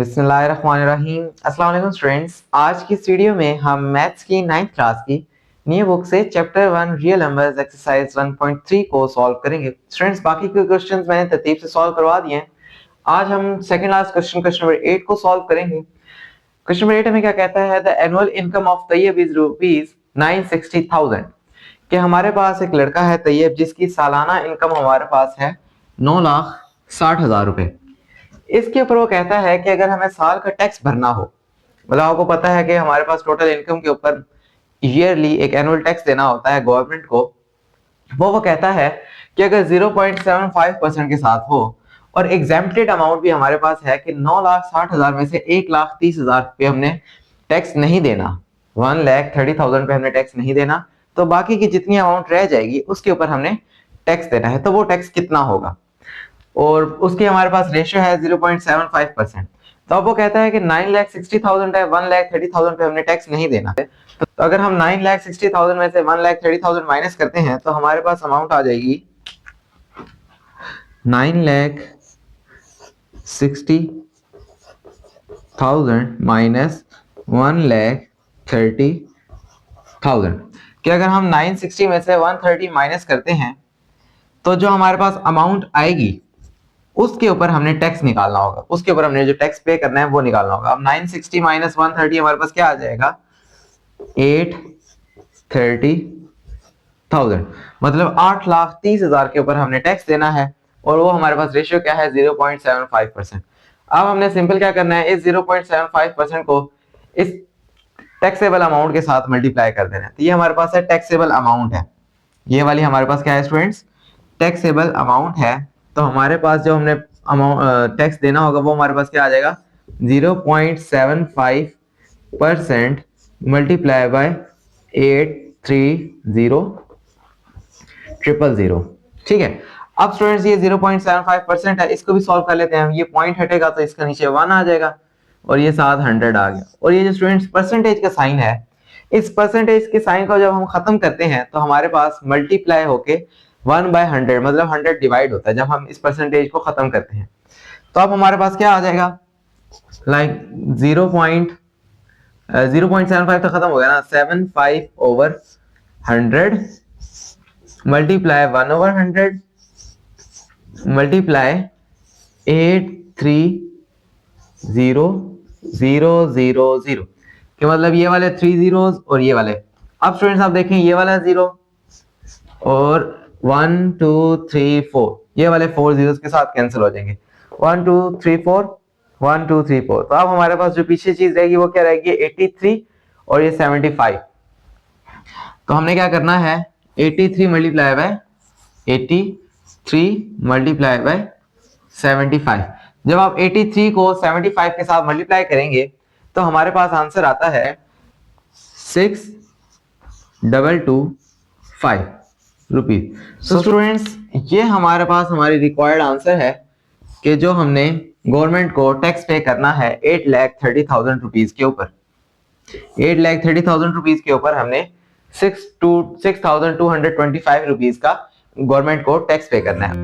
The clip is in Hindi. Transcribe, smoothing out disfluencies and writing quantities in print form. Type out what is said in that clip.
बिस्मिल्लाहिर्रहमानिर्रहीम। अस्सलाम वालेकुम स्टूडेंट्स, आज की इस वीडियो में हम मैथ्स की 9th क्लास की न्यू बुक से चैप्टर 1 रियल नंबर्स एक्सरसाइज 1.3 को सॉल्व करेंगे। स्टूडेंट्स, बाकी के क्वेश्चंस मैंने तरतीब से सॉल्व करवा दिए हैं। आज हम सेकंड लास्ट क्वेश्चन नंबर 8 को सॉल्व करेंगे। क्वेश्चन नंबर 8 हमें क्या कहता है, the annual income of Tayyab is rupees 960,000। कि हमारे पास एक लड़का है तैयब जिसकी सालाना इनकम हमारे पास है 9,60,000 रुपए। इसके ऊपर वो कहता है कि अगर हमें साल का टैक्स भरना हो, मतलब आपको पता है कि हमारे पास टोटल इनकम के ऊपर ईयरली एक एनुअल टैक्स देना होता है गवर्नमेंट को। वो कहता है कि अगर 0.75% के साथ हो और एग्जेम्प्टेड अमाउंट भी हमारे पास है कि 9,60,000 में से 1,30,000 पे हमने टैक्स नहीं देना, 1,30,000 पे हमने टैक्स नहीं देना, तो बाकी की जितनी अमाउंट रह जाएगी उसके ऊपर हमने टैक्स देना है। तो वो टैक्स कितना होगा, और उसकी हमारे पास रेशियो है 0.75%। तो अब वो कहता है कि 9,60,000 है, 1,30,000 पे हमने टैक्स नहीं देना है। तो अगर हम 9,60,000 में से 1,30,000 माइनस करते हैं तो हमारे पास अमाउंट आ जाएगी 9,60,000 माइनस 1,30,000। कि अगर हम 960 में से 130 माइनस करते हैं तो जो हमारे पास अमाउंट आएगी उसके ऊपर हमने टैक्स निकालना होगा, उसके ऊपर हमने जो टैक्स पे करना है वो निकालना होगा। अब 960 माइनस 130 हमारे पास क्या आ जाएगा, 830,000, मतलब 8,30,000 के ऊपर हमने टैक्स देना है, और वो हमारे पास रेशियो क्या है 0.75%। अब हमने सिंपल क्या करना है, इस 0.75% को इस टैक्सेबल अमाउंट के साथ मल्टीप्लाई कर देना है। तो ये हमारे पास है टैक्सेबल अमाउंट है, ये वाली हमारे पास क्या है स्टूडेंट्स, टैक्सेबल अमाउंट है। तो हमारे पास जो हमने अमाउंट टैक्स देना होगा वो हमारे पास क्या आ जाएगा, 0.75% मल्टीप्लाई बाय 830,000। ठीक है। अब स्टूडेंट्स ये 0.75% है, इसको भी सॉल्व कर लेते हैं हम। ये पॉइंट हटेगा तो इसका नीचे 1 आ जाएगा और ये साथ 100 आ गया। और ये जो स्टूडेंट्स परसेंटेज का साइन है, इस परसेंटेज के साइन को जब हम खत्म करते हैं तो हमारे पास मल्टीप्लाई होके 1/100 मतलब 100 डिवाइड होता है जब हम इस परसेंटेज को खत्म करते हैं। तो अब हमारे पास क्या आ जाएगा, लाइक 0.75 तो खत्म हो गया ना, 75/100 मल्टीप्लाई 1/100 मल्टीप्लाई 830,000 कि मतलब ये वाले 3 zeros और ये वाले। अब स्टूडेंट्स आप देखें, ये वाला 0 और 1 2 3 4, ये वाले 4 zeros के साथ कैंसिल हो जाएंगे। 1 2 3 4 1 2 3 4। तो अब हमारे पास जो पीछे चीज रहेगी वो क्या रहेगी, 83 और ये 75। तो हमने क्या करना है, 83 मल्टीप्लाई बाय 75। जब आप 83 को 75 के साथ मल्टीप्लाई करेंगे तो हमारे पास आंसर आता है 6,225 रुपीज। सो स्टूडेंट्स, ये हमारे पास हमारी रिक्वायर्ड आंसर है कि जो हमने गवर्नमेंट को टैक्स पे करना है 8,30,000 रुपीज के ऊपर। 8,30,000 रुपीज के ऊपर हमने 6,225 रुपीज का गवर्नमेंट को टैक्स पे करना है।